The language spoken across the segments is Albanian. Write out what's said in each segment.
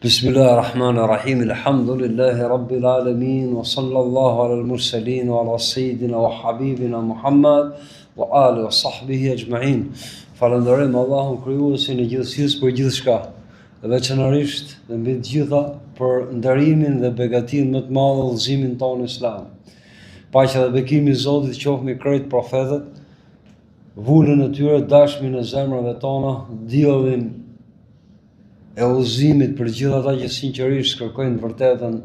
Bismillahirrahmanirrahim. Alhamdulillahi rabbil alamin wa sallallahu ala al-mursalin wa ala sayyidina wa habibina Muhammad wa alihi wa sahbihi ajma'in. Falenderojmë Allahun krijuesin e gjithësisë për gjithçka, veçanërisht dhe mbi të gjitha për ndarimin dhe begatinë më të madhe dhe udhëzimin tonë islam. Paqja dhe bekimi i Zotit qoftë me krejt profetët, vullën e tyre, dashmin e zemrave tona, diellin e udhëzimit për gjithë ata që sinqerisht kërkojnë të vërtetën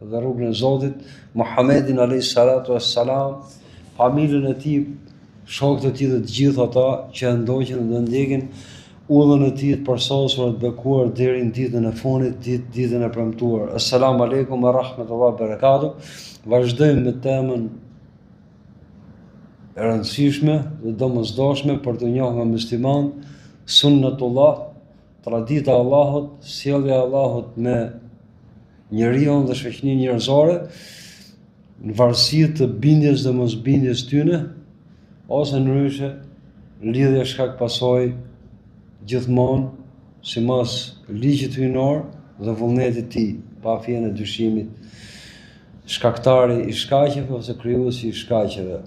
dhe rrugën e Zotit, Muhammedin alayhi salatu wassalam, familjen e tij, shokët e tij dhe të gjithë ata që ndoqën dhe ndjekin udhën e tij të përsosur të bekuar deri në ditën e fundit, ditën e premtuar. Assalamu alaikum wa rahmatullahi wa barakatuh. Vazhdojmë me temën e rëndësishme dhe domosdoshme për të njohur nga musliman, sunnatullah, tradita e Allahut, sjellja e Allahut me njeriu dhe shoqërinë njerëzore, në varësi të bindjes dhe mosbindjes tyne, ose ndryshe lidhje shkak pasojë gjithmonë, sipas ligjit hyjnor dhe vullnetit të tij, pa fjalë e dyshimit, shkaktari i shkaqeve ose krijuesi i shkaqeve.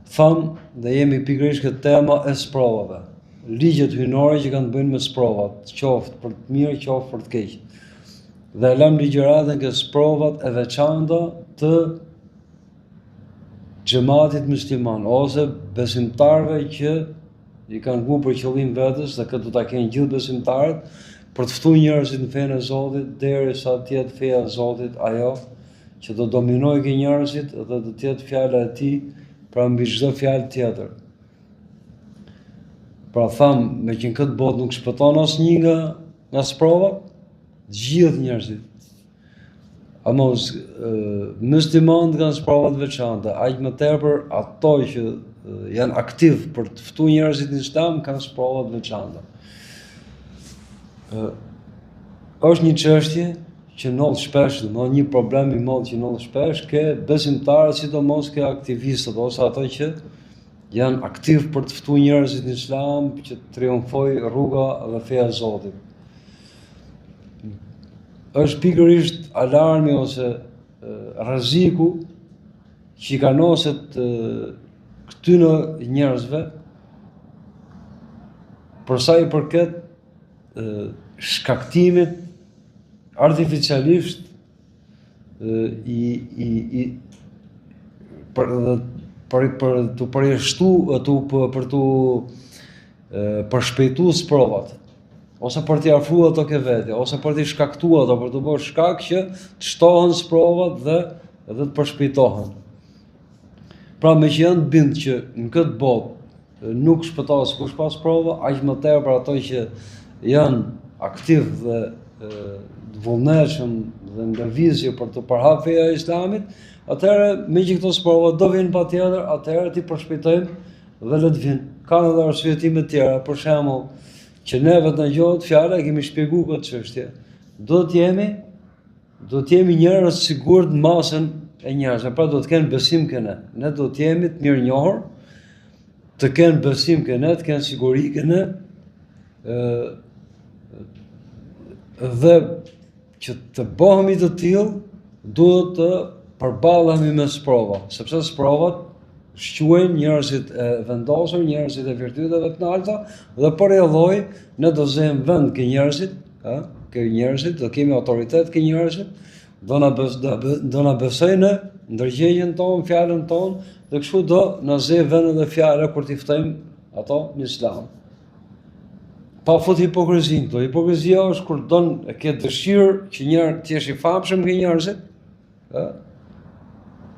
Tham dhe jemi pikërisht këtë tema e sprovave. Ligjet hyjnore që kanë të bëjnë me sprovat, qoftë për të mirë, qoftë për të keq. Dhe lëm ligjëratën që sprovat e veçanta të xhamatit musliman ose besimtarëve që i kanë vu për qëllim vetes dhe këtë do ta kenë gjithë besimtarët për të ftuar njerëzit në fenë e Zotit derisa të jetë feja e Zotit ajo që do dominojë që njerëzit dhe do të jetë fjala e tij pra mbi çdo fjalë tjetër. Pra tham, me që në këtë botë nuk shpëton asnjë nga sprovat, gjithë njerëzit. Ama muslimanët kanë sprovat veçanta, aq më tepër ato që janë aktiv për të ftuar njerëzit në Islam kanë sprovat veçanta. Është një çështje që ndodh shpesh, domethënë një problem i madh që ndodh shpesh ke besimtarët, sidomos ke aktivistët ose ato që janë aktiv për të ftuar njerëzit në Islam që të triumfojë rruga dhe feja e Zotit. Është pikërisht alarmi ose rreziku që i kanoset këtyre njerëzve për sa i përket shkaktimit artificialisht për të për të përshpejtuar sprovat, ose për t'i afruar ato ke vete, ose për t'i shkaktuar ato, për të bërë shkak që të shtohen sprovat dhe të përshpejtohen. Pra me që janë bind që në këtë botë nuk shpëtohet askush pas sprova, aq më tepër ato që janë aktiv dhe të vullnetshëm dhe në lëvizje për të përhapur feja e Islamit, atëherë me që këto sprova do vinë patjetër, atëherë ti përshpejtojmë dhe le të vinë. Kanë edhe arsyetime të tjera, për shembull, që neve të na gjohet fjala, kemi shpjeguar këtë çështje. Do të jemi njerëz të sigurt në masën e njerëzve, pra do të kenë besim ke ne. Ne do të jemi të mirënjohur, të kenë besim ke ne, të kenë siguri ke ne, dhe që të bëhemi të tillë, duhet të përballemi me sprova, sepse sprovat shquajnë njerëzit e vendosur, njerëzit e virtyteve të larta dhe për e lloj ne do zëjmë vend ke njerëzit, do kemi autoritet ke njerëzit, do na besojnë në ndërgjegjen tonë, fjalën tonë, dhe kështu do na zëjë vend edhe fjala kur t'i ftojmë ato në Islam. Pa fut hipokrizin, hipokrizia është kur e ke dëshirë që njërë t'jesh i famshëm ke njerëzit,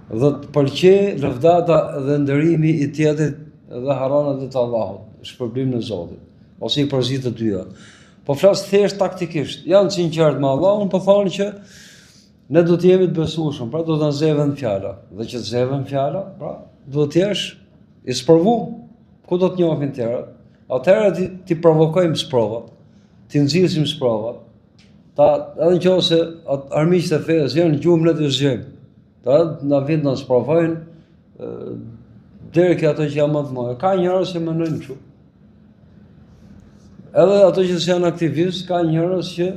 dhe të pëlqej lëvdata dhe nderimi i tjetrit dhe haranat e të Allahut, shpërblim në Zotit, ose i përzit të dyja. Po flas thjesht taktikisht, janë sinqert me Allahun, po thonë që ne do të jemi të besueshëm, pra do të na zëvën fjala, dhe që të zëvën fjala, pra do të jesh i sprovuar, ku do të njohin tjerët. Atëherë ti provokojmë sprovat, ti nxjerrim sprovat. Edhe nëse armiqtë e fesë janë gjumë në të zgjem. Na vjen na sprovojnë deri ke ato që janë më të mëdha. Ka njerëz që mendojnë kështu. Edhe ato që janë aktivistë, ka njerëz që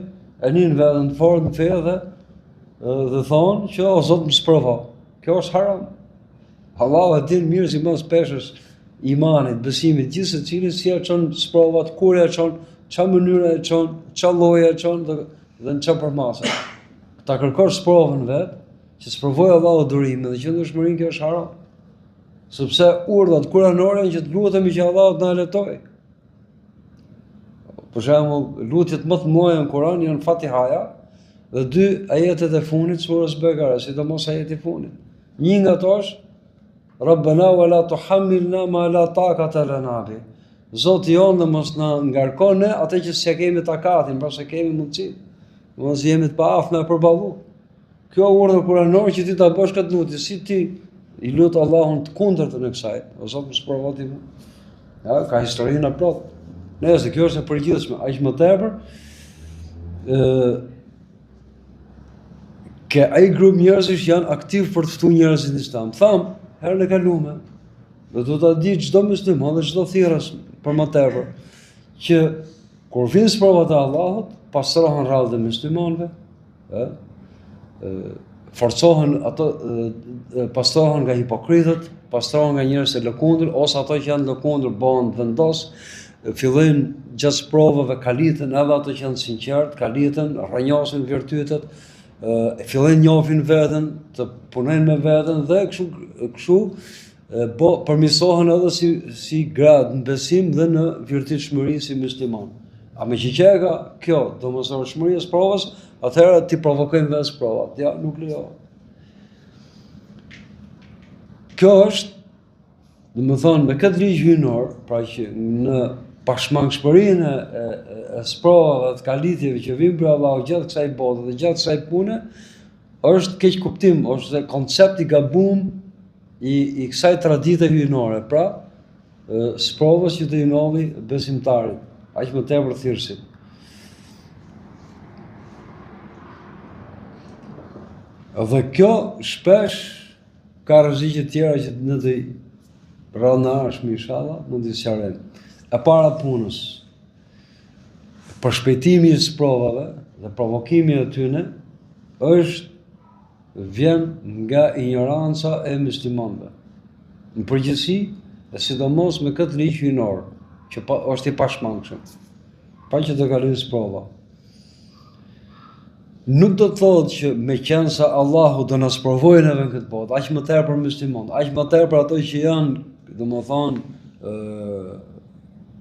e nin veten fort në fe dhe thonë që o Zot më sprovo. Kjo është haram. Allahu e din mirë si mos peshës imanit, besimit, gjithë se cili si e çon sprovat, kur e çon, ç'a mënyre e çon, ç'a lloje e çon dhe në ç'a përmasa. Ta kërkosh sprovën vet, që sprovoj Allahu durimin dhe qëndrueshmërinë, kjo është haram. Sepse urdhat kuranore që të lutemi që Allahu të na lejoj. Për shembull, lutjet më të mëdha në Kur'an janë Fatihaja dhe 2 ajetet e fundit surës Bekara, sidomos ajeti i fundit. Një nga ato është Rabbana wa la tuhammilna ma la taqata lana bi. Zoti jonë mos na ngarkon ne atë që s'e kemi takatin, pra se kemi mundësi. Mos jemi të paaftë me përballu. Kjo urdhër kuranor që ti ta bësh këtë lutje, si ti i lut Allahun të kundërtën e kësaj, o Zot më sprovo ti. Ja, ka historinë e plotë. Nëse kjo është e përgjithshme, aq më tepër, ke ai grup njerëzish janë aktiv për të ftuar njerëzit në Islam. Tham, herën e kaluar, do të ta di çdo musliman dhe çdo thirrës për më tepër, që kur vin provat e Allahut, pastrohen rradhët e muslimanëve, forcohen ato, pastrohen nga hipokritët, pastrohen nga njerëz të lëkundër, ose ato që janë lëkundër bëhen vendos, fillojnë gjatë provave kaliten edhe ato që janë sinqert, kaliten, rrënjosin virtytet, fillojnë njohin veten, të punojnë me veten dhe kështu përmirësohen edhe si grad në besim dhe në virtytshmëri si musliman. A me që ka kjo domosdoshmëria e provës, atëherë ti provokojnë vetë provat. Ja, nuk lejohet. Kjo është, domethënë, me këtë ligj hyjnor, pra që në pashmangshmërinë e sprovave të kalitjeve që vijnë për Allahu gjatë kësaj bote dhe gjatë kësaj pune, është keq kuptim, është koncept i gabum i kësaj tradite hyjnore. Pra, sprovës që të hyjnovi besimtarit, aq më tepër thirrësit. Dhe kjo shpesh ka rreziqe tjera që në të rënashme inshallah mund të sqarojmë. E para punës, përshpejtimi i provave dhe provokimi e tyne vjen nga ignoranca e muslimanëve. Në përgjithësi, e sidomos me këtë ligj hyjnor, që është i pashmangshëm, pa që të kalojnë prova. Nuk do të thotë që me qenë se Allahu do na sprovojë neve në këtë botë, aq më tepër muslimanë, aq më tepër ato që janë, domethënë,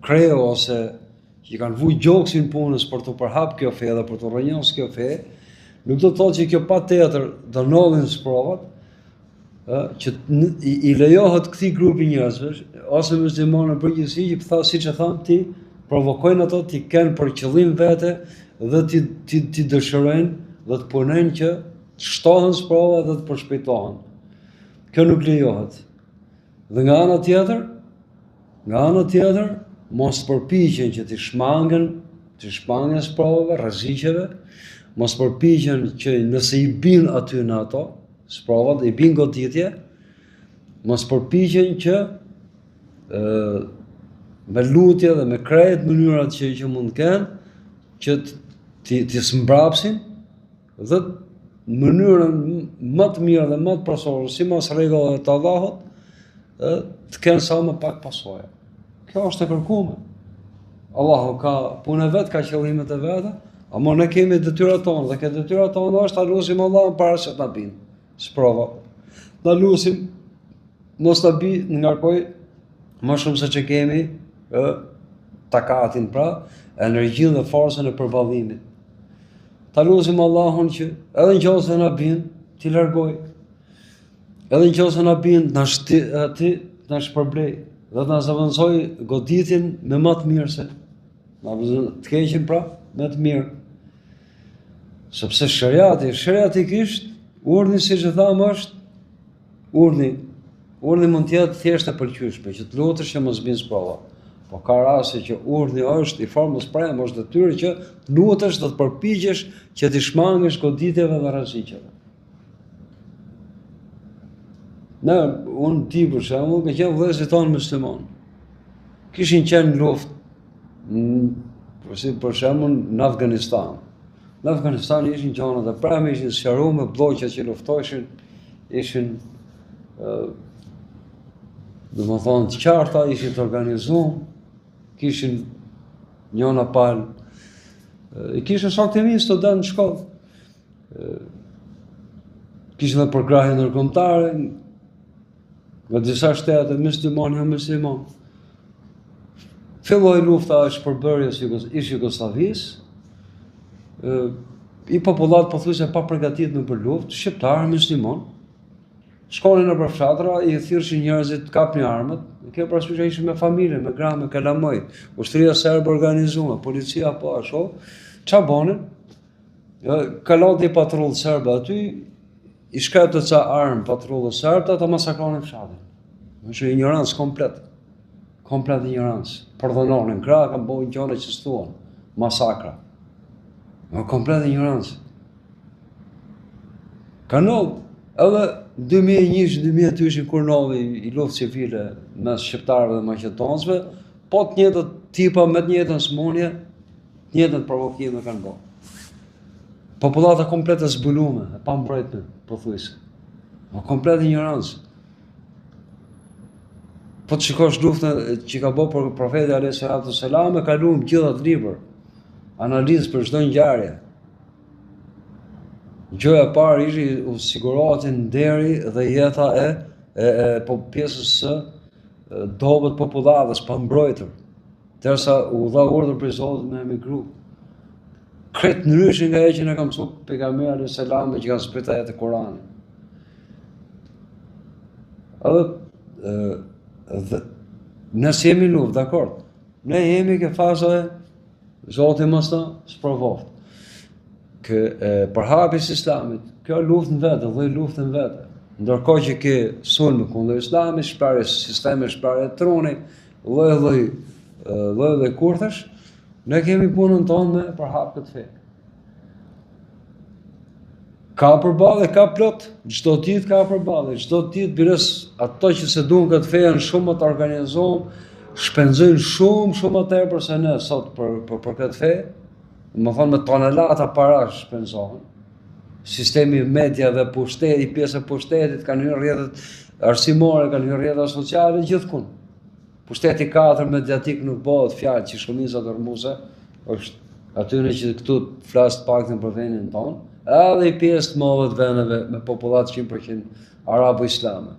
kreu ose që kanë vujt gjoksin punës për të përhap kjo fe dhe për të rrënjos kjo fe, nuk do të thotë që kjo patjetër do ndodhin provat, që i lejohet këtij grupi njerëzve ose muslimanë në përgjithësi që siç e tham ti, provokojnë ato ti kenë për qëllim vete dhe ti dëshirojnë dhe të punojnë që të shtohen provat dhe të përshpejtohen. Kjo nuk lejohet. Dhe nga ana tjetër, mos përpiqen që të shmangen provave, rreziqeve, mos përpiqen që nëse i bin aty në ato, provat, i bin goditje, mos përpiqen që me lutje dhe me krejt mënyrat që mund të kenë, që t'i smbrapsin dhe në mënyrën më të mirë dhe më të përsosur, sipas rregullave të Allahut, të kenë sa më pak pasojë. Kjo është e kërkuar. Allahu ka punën vet, ka qëllimet e veta, ama ne kemi detyrat tona dhe këtë detyrat tona është ta lutim Allahun para se ta bin. Sprova. Ta lutim mos ta bi ngarkoj më shumë se që kemi takatin, pra, energjinë dhe forcën e përballimit. Ta lutim Allahun që edhe nëse na bin, ti largoj. Edhe nëse na bin, na shpërblej. Dhe të na zëvendësoj goditjen me më të mirë se na të keqen, pra, me të mirë. Sepse shariatikisht, urdhni siç e tham është urdhni mund të jetë thjesht e pëlqyeshme, që të lutesh që mos binë prova. Po ka raste që urdhni është i formës premë, është detyrë që të lutesh dhe të përpiqesh që të shmangesh goditjeve dhe rreziqeve. Unë ti për shembull, ka qenë vëllezërit tonë musliman. Kishin qenë në luftë, për shembull në Afganistan. Në Afganistan ishin gjanat e preme, ishin sqaruar, blloqet që luftoheshin, ishin domethënë të qarta, ishin të organizuar, kishin njëna palë, i kishin saktimin student në shkollë, kishin dhe përkrahje ndërkombëtare nga disa shtete musliman jo musliman. Filloi lufta e shpërbërjes ish Jugosllavisë, i popullat pothuajse pa përgatitur për luftë, shqiptarë musliman, shkonin nëpër fshatra, i thirrshin njerëzit të kapnin armët, kjo parasysh ishin me familje, me gra, me kalamoj, ushtria serbe organizuar, policia po ashtu, ç'a bonin? Kaloti patrull serbe aty, i shkretën ca armë patrullës serbe, ata masakronin fshatin. Është ignorancë komplet ignorancë. Përdhunonin krah, kanë bërë gjëra që s'thuan, masakra. Komplet ignorancë. Kanov, edhe 2001-2002 ishin kurnovi i luftë civile mes shqiptarëve dhe maqedonisëve, po të njëjtët tipa me të njëjtën smundje, të njëjtën provokime kanë bërë. Popullata komplet e zbuluar, e pambrojtme, pothuajse. Komplet ignorancë. Po të shikosh luftën që ka bërë profeti alayhis salam, e ka luajtur gjithë atë libër, analizë për çdo ngjarje. Gjëja e parë ishi u sigurohej nderi dhe jeta e pjesës së dobët popullatës pa mbrojtur, derisa u dha urdhër për Zotit me emigru. Krejt ndryshe nga ajo që na ka mësuar pejgamberi alayhis salam që ka zbritur ajet e Kuranit. Edhe nëse jemi luftë, dakord. Ne jemi ke faza e Zoti mos na sprovoft. Përhapjes Islamit, kjo luftë në vetë, lloj luftë në vetë. Ndërkohë që ke sulme kundër Islamit, shparje sisteme, shparje truni, lloj kurthesh, ne kemi punën tonë me përhap këtë fe. Ka përballë, ka plot, çdo ditë ka përballë, çdo ditë birës ato që se duan këtë fe janë shumë të organizuar, shpenzojnë shumë më tepër se ne sot për këtë fe. Më thonë me tonelata para shpenzohen. Sistemi media dhe pushteti, pjesë e pushtetit kanë hyrë rrjetet arsimore, kanë hyrë rrjetet sociale gjithkund. Pushteti 4 mediatik nuk bëhet fjalë që shumica dërmuese është atyre që këtu flas paktën për vendin tonë, edhe i pjesë të madhe të vendeve me popullat 100% arabo-islame.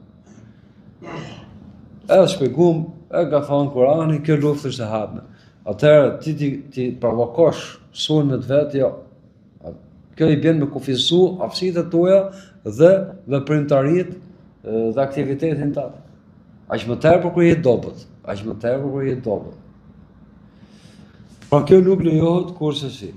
Edhe shpjegum, e ka thënë Kurani, kjo luftë është e hapme. Atëherë ti provokosh sulmet vetë, jo. Kjo i bën me kufizu aftësitë tuaja dhe veprimtaritë dhe aktivitetin tënd. Aq më tepër kur je dobët, Pra kjo nuk lejohet kurse si.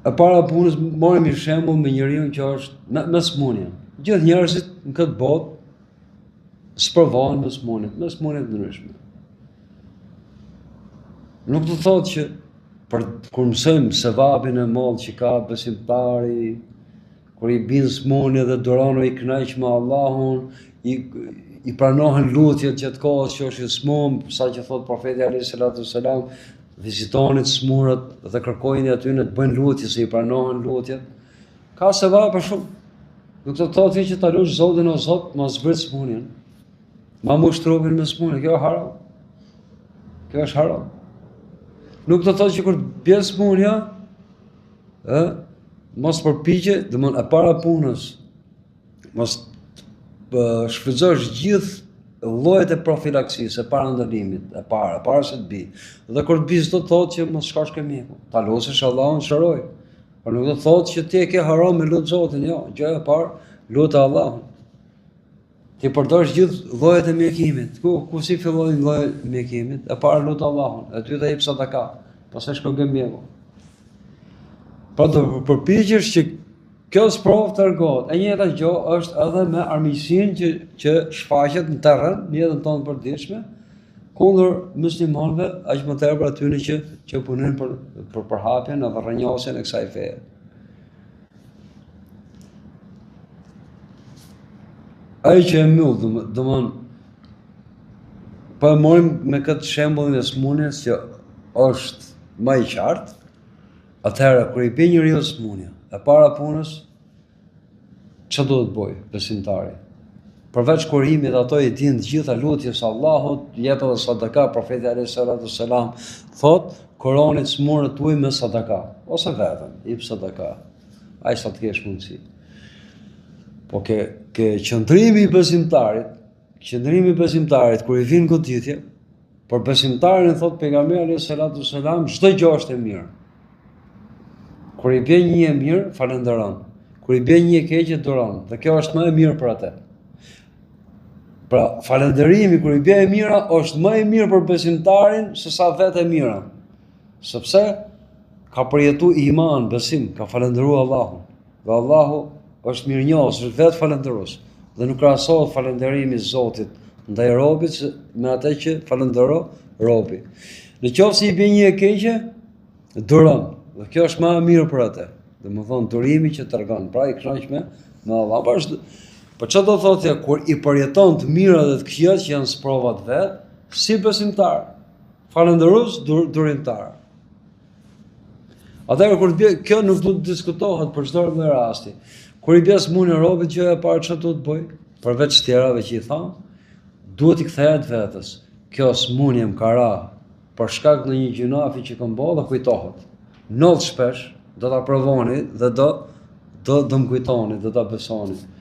E para punës marrim një shembull me njeriu që është me smundje. Gjithë njerëzit në këtë botë sprovohen me smundje të ndryshme. Nuk do thotë që kur mësojmë sevapin e madh që ka besimtari, kur i bin smundje dhe duron i kënaq me Allahun, i pranohen lutjet gjatë kohës që është i smund, sa që thot profeti alayhis salam, vizitoni të smurët dhe kërkojnë aty në të bëjnë lutje se i pranohen lutjet. Ka sevap shumë. Nuk do thotë që ta lutesh Zotin o Zot, mos zbrit smundjen. Ma mush trupin me smundje, kjo është haram. Kjo është haram. Nuk do thotë që kur të bjen smundja, mos përpiqe, domthon e para punës, mos shfrytëzosh gjithë llojet e profilaksisë, e para ndalimit, e para se të bi. Dhe kur të bi do të thotë që mos shkosh ke mjeku. Ta lutësh Allahun, shëroj. Por nuk do të thotë që ti e ke haram me lut Zotin, jo. Gjëja e parë, lutë Allahun. Ti përdorësh gjithë llojet e mjekimit. Ku si fillojnë llojet e mjekimit? E para lutë Allahun, e dyta jep sadaka, pastaj shko ke mjeku. Pra do përpiqesh që kjo sprovë të rgohet. E njëjta gjë është edhe me armiqsinë që shfaqet në terren, në jetën tonë të përditshme, kundër muslimanëve, aq më tepër atyre që punojnë për përhapjen edhe rrënjosjen e kësaj feje. Ai që e mbyll, domthon, po e morim me këtë shembullin e smundjes që është më i qartë, atëherë kur i bën njeriu smundja, e para punës, çfarë duhet bëj besimtari? Përveç kurimit ato i din të gjitha lutjes Allahut, jep edhe sadaka, profeti alayhis salatu selam thot, kuronit smurët tuaj me sadaka, ose vetëm, jep sadaka, ai sa të kesh mundësi. Po ke qëndrimi i besimtarit kur i vin goditje, por besimtarin thot pejgamberi alayhis salatu selam, çdo gjë është e mirë. Kur i bën një e mirë, falenderon. Kur i bën një e keqe, duron. Dhe kjo është më e mirë për atë. Pra, falenderimi kur i bën e mira është më e mirë për besimtarin se sa vetë e mira. Sepse ka përjetu iman, besim, ka falendëruar Allahun. Dhe Allahu është mirënjohës, është vetë falendërues. Dhe nuk krahasohet falenderimi i Zotit ndaj robit me atë që falenderon robi. Në qoftë se i bën një e keqe, duron. Dhe kjo është më e mirë për atë. Domethënë durimi që tregon, pra i kënaq me Allah. Po çfarë do thotë kur i përjeton të mira dhe të këqija që janë sprovat vet, si besimtar, falendërues, durimtar. Atëherë kur kjo nuk duhet të diskutohet për çdo lloj rasti. Kur i bën smundje robit, gjëja e parë çfarë duhet bëj? Përveç tjerave që i tham, duhet i kthehet vetes. Kjo smundje më ka ra për shkak në një gjunafi që kam bërë dhe kujtohet. Noll shpesh do ta provoni dhe do më kujtoni, do ta besoni.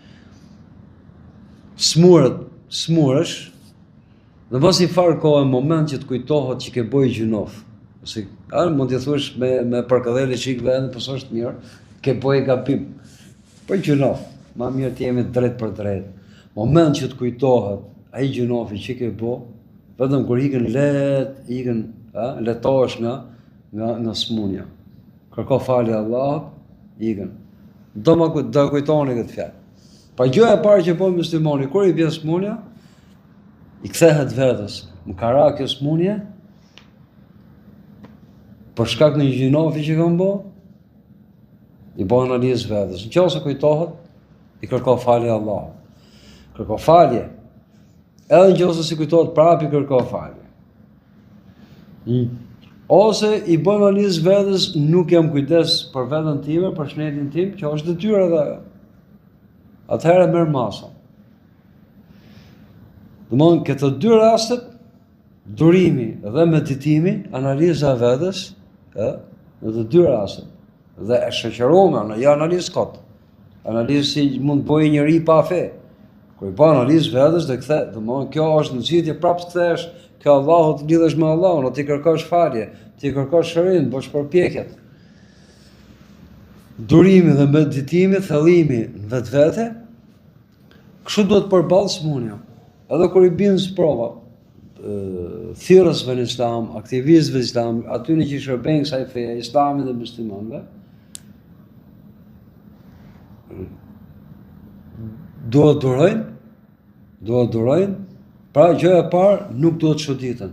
Smurësh, dhe mos i farë kohë në moment që të kujtohet që ke bëj gjunof. Mund t'i thush me përkëdheli që i këvendë, pësë është mirë, ke bëj gabim. Për gjunof, ma mirë t'jemi drejt për drejt. Moment që të kujtohet, ai gjunofi që ke bëj, vetëm kur letohesh nga smundja. Kërko falje Allah, ikën. Do kujtoni këtë fjalë. Pa gjëja e parë që bën muslimani kur i bën smundja, i kthehet vetes. Më ka ra kjo smundje për shkak në një gjunofi që kam bë, i bën analizë vetes. Nëse kujtohet, i kërko falje Allah. Kërko falje. Edhe nëse si kujtohet prapë i kërko falje. Ose i bën analizë vetes, nuk jam kujdes për veten time, për shnetin tim, që është detyrë edhe ajo. Atëherë merr masa. Domthonë këto dy rastet, durimi dhe meditimi, analiza e vetes, në të dy rastet. Dhe e shoqëroma në jo analizë kot. Analizë si mund të bëjë njëri pa fe. Kur i bën analizë vetes dhe kthe, domthonë kjo është nxitje prapë kthesh, kjo Allahu të lidhesh me Allahun, ti kërkosh falje, ti kërkosh shërim, bësh përpjekjet. Durimi dhe meditimi, thellimi në vetvete, kështu duhet përballë smundja. Edhe kur i bën sprova, thirrësve në Islam, aktivistëve në Islam, aty që shërbejnë kësaj feje, Islamit dhe muslimanëve, duhet durojnë, pra gjëja e parë nuk duhet çuditën.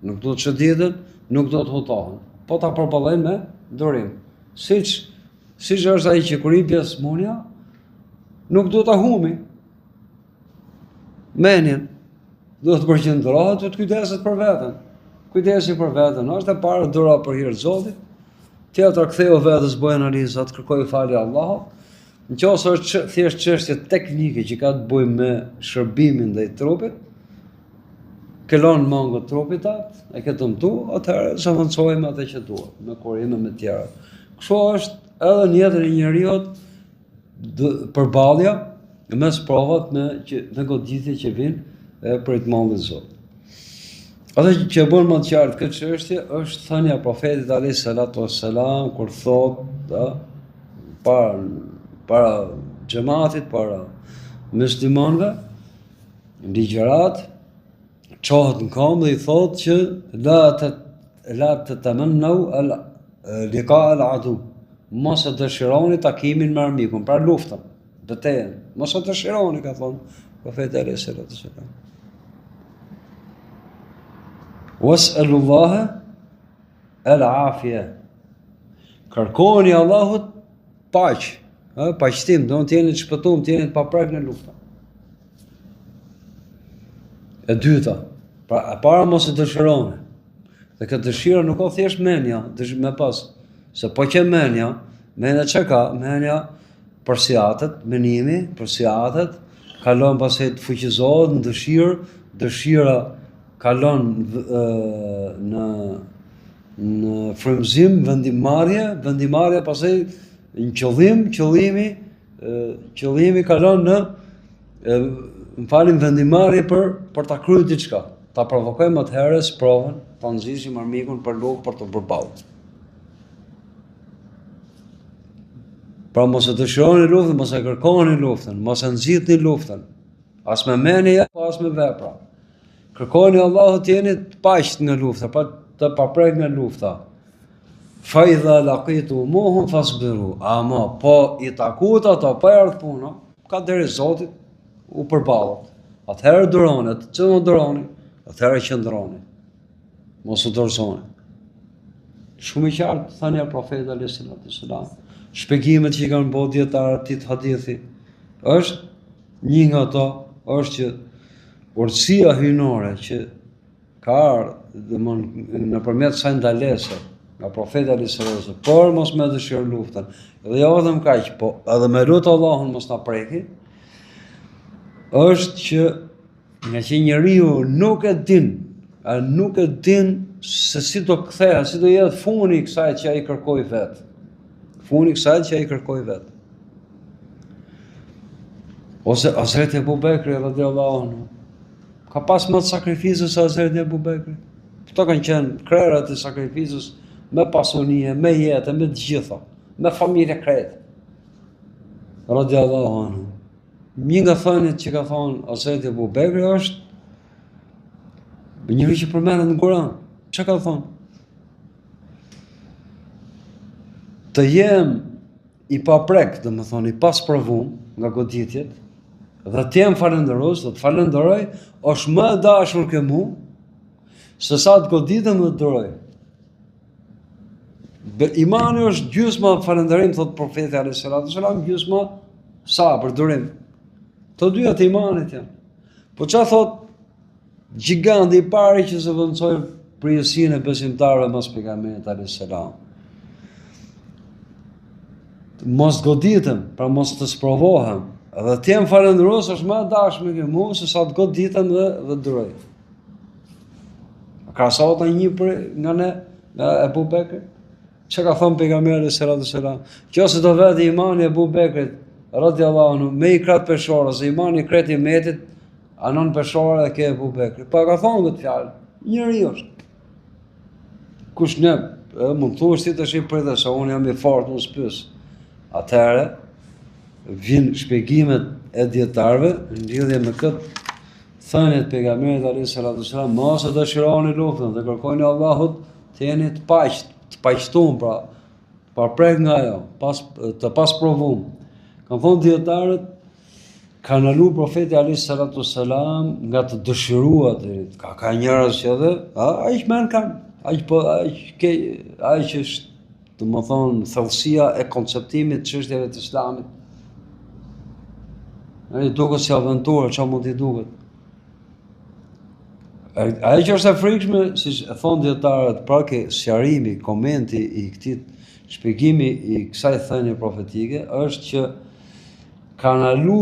Nuk duhet hutohen. Po ta përballojnë me durim. Siç është ai që kur i bën smundja, nuk duhet ta humi. Menjen, duhet të përqendrohet, duhet të kujdeset për veten. Kujdesi për veten, është e para dura për hir të Zotit. Tjetra ktheu vetes, bëj analizat, kërkoj falje Allahut. Nëse është thjesht çështje teknike që ka të bëjë me shërbimin ndaj trupit, kelon mango trupit atë, e ke dëmtu, atëherë avancojmë atë që duhet, me kurime me tjera. Kështu është edhe në jetën e njeriut përballja mes provat me goditje që vinë për të mallë Zot. Atë që bën më të qartë këtë çështje është thënia e profetit alayhis salatu wassalam kur thotë para xhamatit, para muslimanëve, ligjërat çohet në kam dhe i thotë që la tatamannu liqa al-adu. Mos e dëshironi takimin me armikun, pra luftën, betejën. Mos e dëshironi, ka thonë profeti alayhis salatu wassalam. Was'alullaha al-afia. Kërkoni Allahut paqë, paqëtim, do të jeni të shpëtuar, të jeni të paprek në luftë. E dyta, pra e para mos e dëshironi. Dhe këtë dëshira nuk o thjesht menja, me pas. Se po që menja që ka? Menja përsiatet, menimi, përsiatet, kalon pasaj të fuqizohet në dëshirë, dëshira kalon në frymëzim, vendimarrje pasaj në qëllimi kalon në vendimarrje për ta kryer diçka. Ta provokojmë atëherës provën, ta nxisim armikun për luftë për të përballur. Pra mos e dëshironi luftën, mos e kërkoni luftën, mos e nxitni luftën. As me mendje, as me vepra. Kërkoni Allahut jeni të paqët nga lufta, pa të paprek nga lufta. Fa idha laqitumuhum fasbiru. Ama po i takut ato, po erdh puna, ka deri Zotit u përballet. Atëherë duroni, çdo duroni, atëherë qëndroni. Mos u dorëzoni. Shumë i qartë thënia e profetit alayhis salam. Shpjegimet që i kanë bërë dietarët të hadithi është një nga ato është që urtësia hyjnore që ka ardhur nëpërmjet kësaj ndalese nga profeti alayhis salam, por mos me dëshirë luftën. Dhe jo vetëm kaq, po edhe me lut Allahun mos na preki. Është që nga që njeriu nuk e din se si do kthehet, si do jetë funi i kësaj që ai kërkoi vetë. Ose Hazreti Abu Bekri radhiyallahu anhu ka pas më të sakrificës se Hazreti Abu Bekri. Këto kanë qenë krerët e sakrificës me pasunie, me jetë, me të gjitha, me familje krejt. Radhiyallahu anhu. Një nga thënit që ka thonë Hazreti Abu Bekri është njëri që përmendet në Kur'an. Çka ka thonë? Të jem i paprek, dhe më thonë, i pas provum nga goditjet, dhe të jem falenderues, dhe të falenderoj, është më dashur ke mu, se sa të goditëm dhe të duroj. Imani është gjysma falenderim, thotë profeti alayhis salam, gjysma sabër, durim. Të dyja të imanit janë. Po çfarë thotë gjiganti i pari që zëvendësoi përgjegjësinë e besimtarëve mas pejgamberit alayhis salam? Mos goditem, pra mos të sprovohem, dhe të jem falendërues është më dashur ke mua se sa të goditem dhe duroj. Ka sot një nga ne, nga Abu Bekri, që ka thonë pejgamberi sallallahu alaihi wasallam, qose do vetë imani e Abu Bekrit radhiyallahu anhu me i krat peshore, se imani i kreti metit anon peshore dhe ke Abu Bekri. Pa ka thonë këtë fjalë, njëri është. Kush ne mund thuash ti tash i pritet se unë jam i fortë, mos pyes. Atëherë vijnë shpjegimet e dietarëve në lidhje me këtë thënie të pejgamberit alayhis salam, mos e dëshironi luftën dhe kërkoni Allahut të jeni të paqët, të paqëtuar, pra pa prek nga ajo, të pas provum. Kanë thonë dietarët, ka ndalu profeti alayhis salam nga të dëshiruat, ka njerëz që edhe ai mend kanë, ai që është, të më thonë, thellësia e konceptimit të çështjeve të Islamit. Ai duket si aventurë, çfarë mund t'i duket. Ai që është e frikshme, siç e thonë dietarët, pra ke sqarimi, komenti i këtij shpjegimi i kësaj thënie profetike është që ka ndalu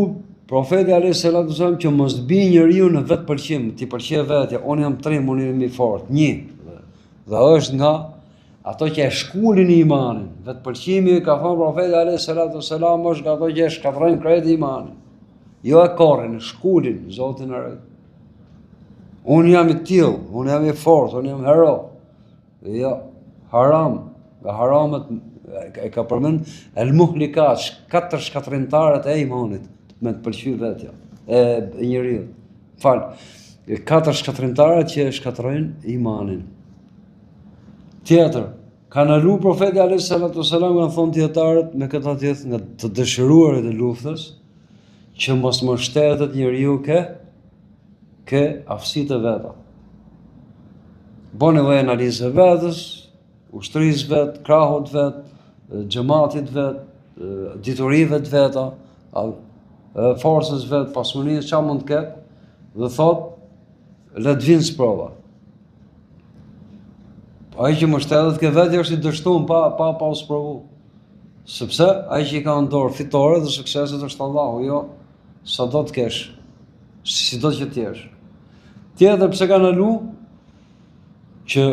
profeti alayhis salam që mos të bijë njeriu në vetpëlqim, t'i pëlqejë vetja, unë jam trim, unë jam i fortë. Dhe është nga ato që e shkullin imanin. Vetpëlqimi, ka thonë profeti alayhis salam, është nga ato që e shkatërrojnë krejt imanin. Jo e korrin, shkullin, Zotin e rrit. Unë jam i tillë, unë jam i fortë, unë jam hero. Jo, haram, nga haramet e ka përmend el muhlikat, 4 shkatërrimtarët e imanit, me të pëlqyer vetja e njeriu. 4 shkatërrimtarët që shkatërrojnë imanin. Tjetër, ka ndalu profeti alayhis salam, kanë thonë dietarët me këtë hadith nga të dëshiruarit e luftës, që mos më shtetet njeriu ke aftësitë e veta. Bën edhe analizë vetës, ushtrisë vet, krahut vet, xhamatit vet, diturive të veta, forcës vet, pasunisë çfarë mund të ketë, dhe thotë le të vinë sprova. ai që mbështetet ke vetë është i dështuar pa u sprovu. Sepse ai që i ka në dorë fitore dhe sukseset është Allahu, jo sa do të kesh, si do që t'jesh. Tjetër pse ka ndalu që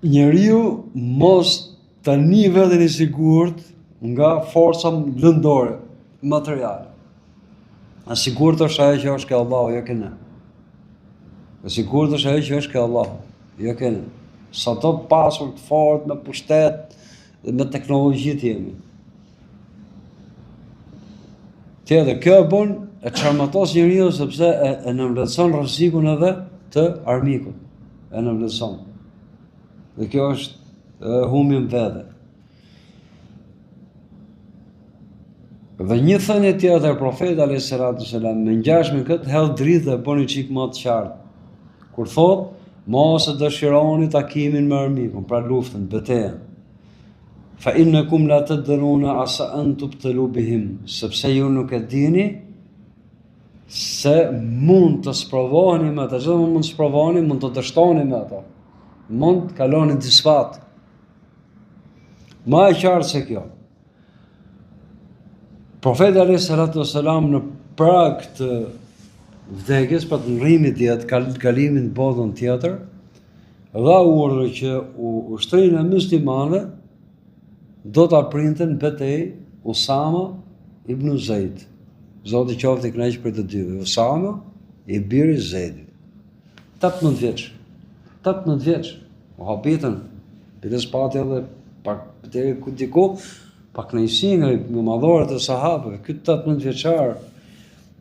njeriu mos të një veten i sigurt nga forca lëndore, materiale. A sigurt është ajo që është ke Allahu, jo ke ne. A sigurt është ajo që është ke Allahu, jo ke ne. Sa do të pasur të fort me pushtet dhe me teknologji të jemi. Tjetër, kjo e bën e çarmatos njeriu sepse e nënvlerëson rrezikun edhe të armikut. E nënvlerëson. Dhe kjo është humbje vete. Dhe një thënie tjetër profeti alayhis salam me ngjashme këtë hedh dritë dhe bën një çik më të qartë. Kur thotë mos e dëshironi takimin me armikun, pra luftën, betejën. Fa innakum la tadruna asa an tubtalu bihim, sepse ju nuk e dini se mund të sprovoheni me ata, çdo mund të sprovoheni, mund të dështoni me ata. Mund të kaloni disfat. Ma e qartë se kjo. Profeti alayhis salam në prag të vdekjes, pra të ngrimit jetë, kalimin në botën tjetër, dha urdhër që ushtrinë e muslimanëve do ta printen betejë Usama ibn Zaid. Zoti qoftë i kënaqur për të dyve. Usama i biri Zaidit. 18 vjeç. 18 vjeç. U habitën, bides pati edhe pak deri ku diku, pak kënaqësi nga madhorët e sahabëve. Ky 18 vjeçar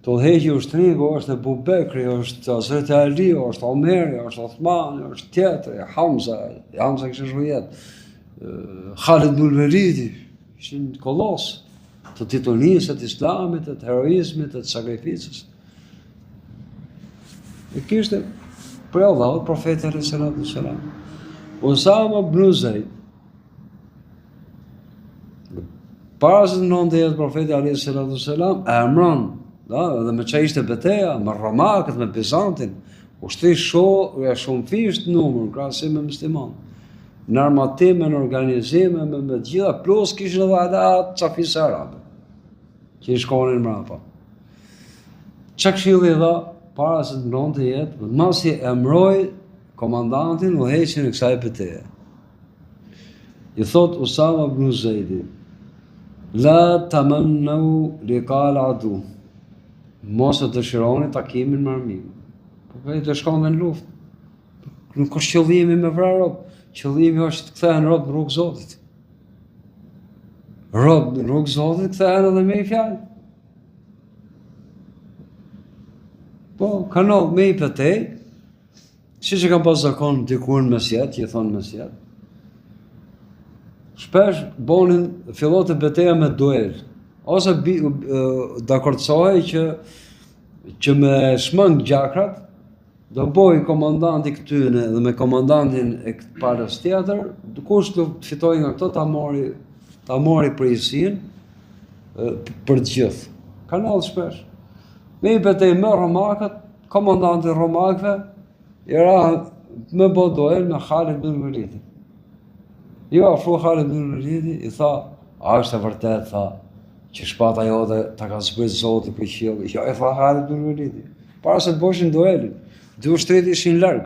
të udhëheqi ushtrinë, është Abu Bekri, është Hazreti Ali, është Omeri, është Uthmani, është tjetri, Hamza kishte shkruajt. Khalid ibn Walidi, ishin kollos të titullnisë të islamit, të heroizmit, të sakrificës. E kishte për Allahu profeti alayhis salam. Usama ibn Zaid. Para se të nënte jetë profeti alayhis salam, e emron, dhe me çfarë ishte betejë, me romakët, me Bizantin, ushtri shumë fisht numër krahasim me musliman. Në armatim, në organizim, me gjitha, plus kishin edhe ata çafisë arabe, që i shkonin mbrapa. Çka këshilli dha para se të nënte jetë, masi emroi komandantin udhëheqjen e kësaj betejë. I thot Usama ibn Zaidi, la tamannu liqa al-adu. Mos e dëshironi takimin me armikun. Po ai të shkon në luftë. Nuk është qëllimi me vrarë rob. Qëllimi është të kthehen rob në rrugë Zotit. Rob në rrugë Zotit kthehen edhe me i fjalë. Po, kanë me i betej, siç e kanë pas zakon dikur në mesjet, që i thonë mesjet. Shpesh bonin fillote betejë me duel, ose dakordsohej që me shmang gjakrat, do boj komandanti këtyne dhe me komandantin e këtë palës tjetër, kush të fitoj nga këto ta mori përgjegjësinë për të gjithë. Ka ndodhur shpesh. Me i betejë me romakët, komandanti romakëve i ra me bë duel me Khalid ibn Walidi. Jo, afro Khalid ibn Walidi i tha, a është e vërtet, tha, që shpata jote ta ka zbrit Zoti për qiell. Jo, e tha Khalid ibn Walidi. Para se të bëshin duelin, dy ushtrit ishin larg.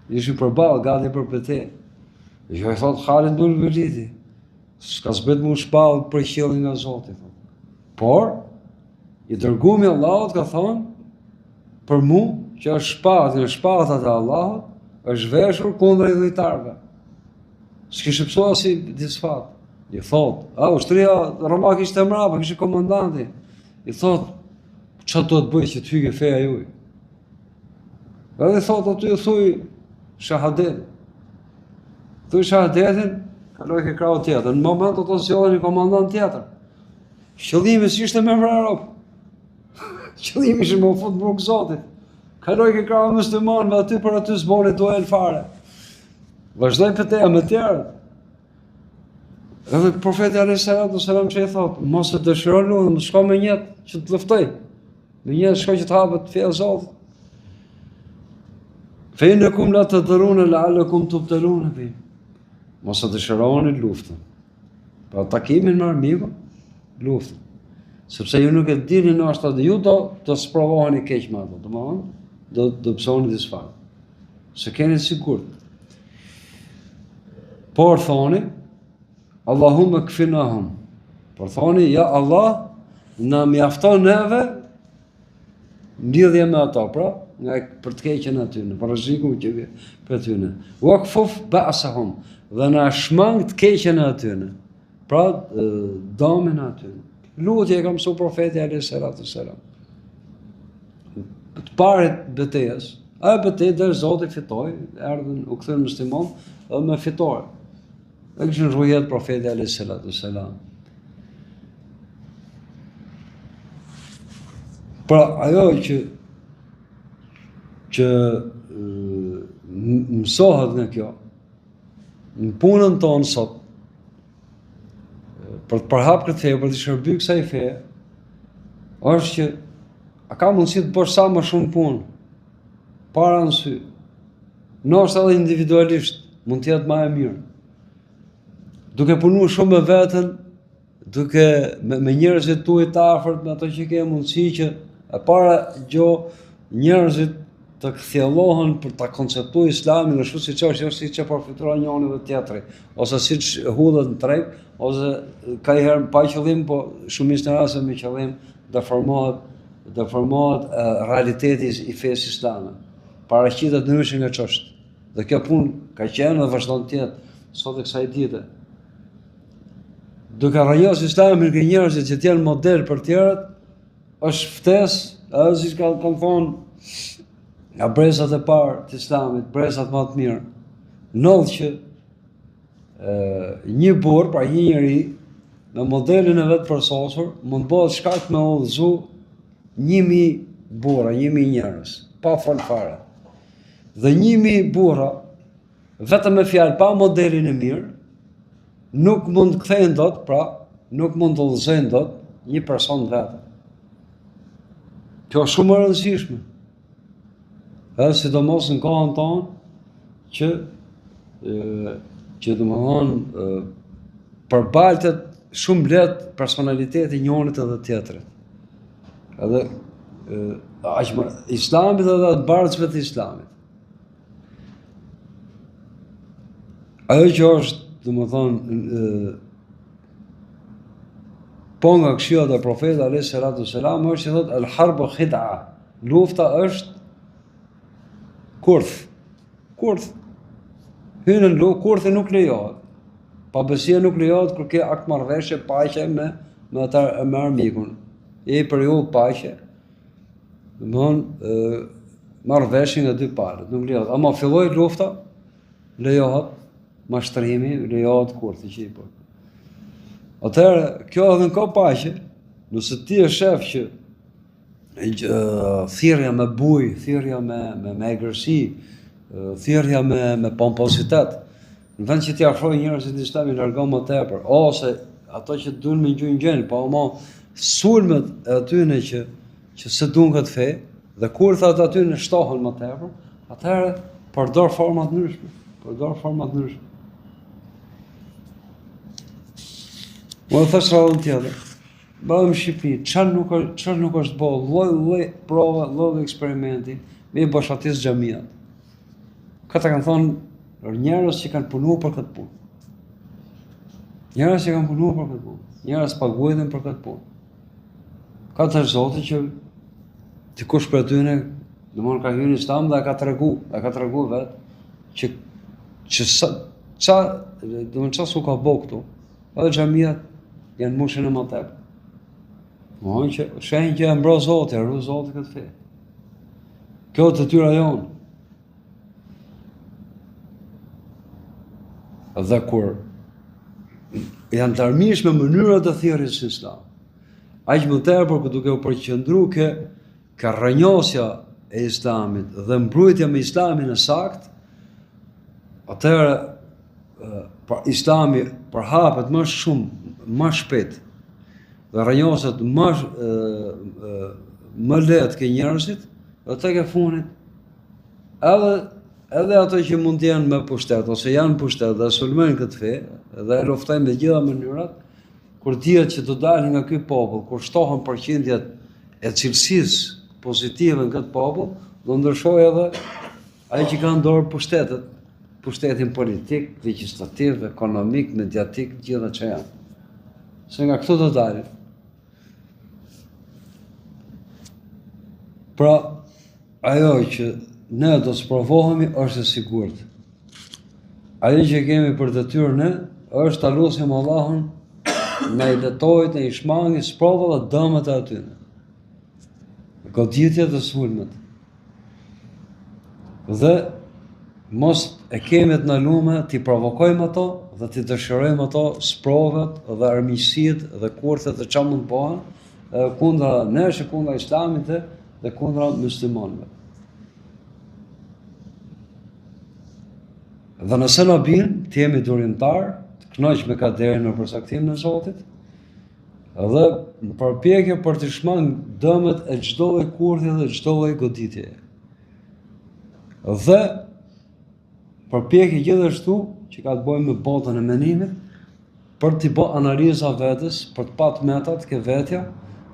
Ishin përballë, gati për betejë. Jo, e thot Khalid ibn Walidi, s'ka zbrit mu shpallë për qiellin nga Zoti. Por i dërguari i Allahut ka thonë për mu që shpatat e Allahut është veshur kundër idhujtarëve. S'kishte pësua si disfat. I thot, ushtria romak ishte mbrapa, kishte komandanti. I thot, çfarë do të bëj që të hyjë feja juaj? Edhe thot aty thuj shahadet. Thuj shahadetin, kaloi ke krau tjetër. Në moment ato zgjodhen një komandant tjetër. Qëllimi s'ishte me vrarë rob. Qëllimi ishte me u fut në rrugë Zotit. Kaloi ke krau muslimanëve aty për aty zboni duel fare. Vazhdoi betejë me tjerë. Edhe profeti alayhis salam që i thot, mos e dëshironi lutem, shko me njët që të luftoj. Me njët shko që të hapet feja e Zotit. Fejnëkum la të dërune, la'allekum të pëtëlune, për. Mos e dëshironi luftën. Pra takimin me armikun, luftën. Sepse ju nuk e dini në ashtë dhe ju do të sprovoheni keq me ato, do pësoni disfar. Se keni sigurt. Por thoni, Allahumme këfinahum. Por thoni, ja Allah, në mjafton neve, lidhje me ato, pra, për të keqen atyne, për rreziku që vjen për atyne. Wakfuf ba'sahum, dhe na shmang të keqen atyne. Pra, damin atyne. Lutje e kam mësu profeti alayhi salatu wassalam. Të parit betejës, a betejë dhe Zoti fitoi, erdhën u kthyen musliman dhe me fitore. Dhe kishin rrujet profeti alayhi salatu wassalam. Pra ajo që mësohet nga kjo, në punën tonë sot, për të përhap këtë feje, për të shërby kësaj feje, është që a ka mundësi të bësh sa më shumë punë, para në sy, nështë edhe individualisht, mund të jetë më e mirë, duke punu shumë me vetën, duke me njerëzit tuaj të afërt, me ato që ke mundësi që e para gjo njerëzit të kthjellohen për ta konceptuar Islamin ashtu siç është, siç e përfituar njëri dhe tjetri, ose siç hudhet në treg, ose ka herë pa qëllim, po shumicën e rasteve me qëllim deformohet realiteti i fesë islame. Paraqitet ndryshe nga ç'është. Dhe kjo punë ka qenë dhe vazhdon të jetë sot e kësaj dite. Duke rrajos Islamin nga njerëzit që janë model për tjerët, është ftesë, edhe siç kanë thonë nga brezat e parë të Islamit, brezat më të mirë, ndodh që një burr, pra një njeri, me modelin e vet përsosur, mund bëhet shkak me udhëzu 1000 burra, 1000 njerëz, pa fol fare. Dhe 1000 burra, vetëm me fjalë, pa modelin e mirë, nuk mund të kthehen dot, pra nuk mund të udhëzojnë dot një person vetëm. Kjo është shumë e rëndësishme. Edhe sidomos në kohën tonë që domethënë përbaltet shumë lehtë personaliteti njërit edhe tjetrit. Edhe Islamit edhe të bartësve të Islamit. Ajo që është, domethënë, po nga këshillat e profetit alayhi salatu wassalam është që thotë al-harbu khid'a. Lufta është kurth. Hyrë në luftë, kurthi nuk lejohet. Pabesia nuk lejohet kur ke akt marrëveshje paqe me armikun. E për ju paqe. Domthonë marrëveshje nga dy palët, nuk lejohet. Ama filloi lufta, lejohet mashtrimi, lejohet kurthi që i bën. Atëherë, kjo edhe në kohë paqe, nëse ti e shef që thirrja me bujë, thirrja me egërsi, thirrja me pompositet, në vend që t'i afroj njerëzit Islamit largo më tepër, ose ato që duan me gjujnë gjën, po ama sulmet e atyne që se duan këtë fe, dhe kurthat atyne shtohen më tepër, atëherë përdor forma të ndryshme. Më dhe thështë radhën tjetër, bëdhëm Shqipëri, çfarë nuk është bëllë, lloj prova, lloj eksperimenti, me i boshatis xhamiat. Këta kanë thonë njerëz që kanë punuar për këtë punë. Njerëz paguajtën për këtë punë. Ka të Zoti që dikush për atyne, domthonë ka hyrë në Islam dhe ka tregu vetë që çfarë s'u ka bëu këtu. Edhe xhamiat janë mushën e më tepër. Mohon që shehin që e mbro Zoti, e ru Zoti këtë fe. Kjo të tyra jonë. Dhe kur janë të armishme mënyrat e thirrjes së Islam, aq më tepër që duke u përqendru ka rrënjosja e Islamit dhe mbrojtja me Islamin e saktë, atëherë Islami përhapet më shumë, më shpejt, dhe rrënjoset më lehtë ke njerëzit, dhe tek e funit, edhe edhe ato që mund të janë me pushtet, ose janë pushtet dhe sulmojnë këtë fe, dhe e luftojnë me gjitha mënyrat, kur dihet që të dalin nga ky popull, kur shtohen përqindjet e cilësisë pozitive në këtë popull, do ndryshojë edhe ai që ka në dorë pushtetet, pushtetin politik, legjislativ, ekonomik, mediatik, gjitha që janë. Se nga këto do dalin. Pra, ajo që ne do sprovohemi është e sigurt. Ajo që kemi për detyrë ne është ta lutim Allahun me i letojt e i shmangi sprova dhe dëmet e atyne. Goditjet dhe sulmet. Dhe mos e kemi të ndalume t'i provokojmë ato dhe t'i dëshirojmë ato sprovat dhe armiqësitë dhe kurthet e çfarë mund bëhen kundra nesh, kundra islamit dhe kundra muslimanëve. Dhe nëse na bin, të jemi durimtar, të kënaq me kaderin në përsaktimin e Zotit, dhe në përpjekje për të shmangë dëmet e çdo lloji kurthi dhe çdo lloji goditje. Dhe përpjekje gjithashtu që ka të bëjë me botën e menimit, për t'i bë analiza vetes, për të patë metat ke vetja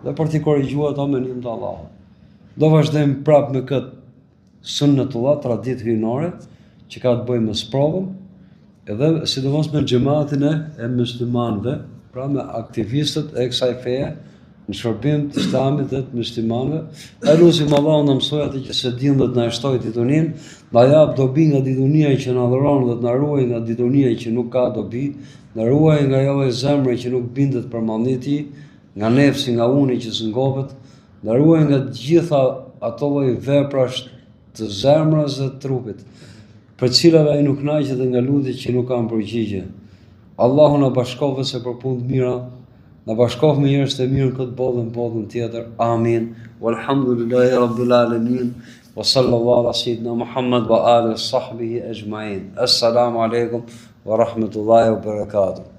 dhe për t'i korrigjuar ato menimin të Allahut. Do vazhdojmë prapë me këtë sunnetullah, traditë hyjnore, që ka të bëjë me sprovën, edhe sidomos me xhamatin e muslimanëve, pra me aktivistët e kësaj feje, në shërbim të islamit dhe të muslimanëve. E lutim Allahun na mësoj atë që se dinë dhe të na shtojë ditunin, na jap dobi nga ditunia që na dhuron dhe të na ruaj nga ditunia që nuk ka dobi, na ruaj nga ajo e zemre që nuk bindet për mallniti, nga nefsi, nga uni që zngopet, na ruaj nga të gjitha ato lloj veprash të zemrës dhe të trupit, për cilave ai nuk kënaqet dhe nga lutjet që nuk kanë përgjigje. Allahu na bashkofë se për punë të mira, na bashkof me njerëz të mirë në këtë botë dhe në botën tjetër. Amin. Walhamdulillahi rabbil alamin. Wa sallallahu ala sayyidina Muhammad wa alihi wa sahbihi ajma'in. Assalamu alaikum wa rahmatullahi wa barakatuh.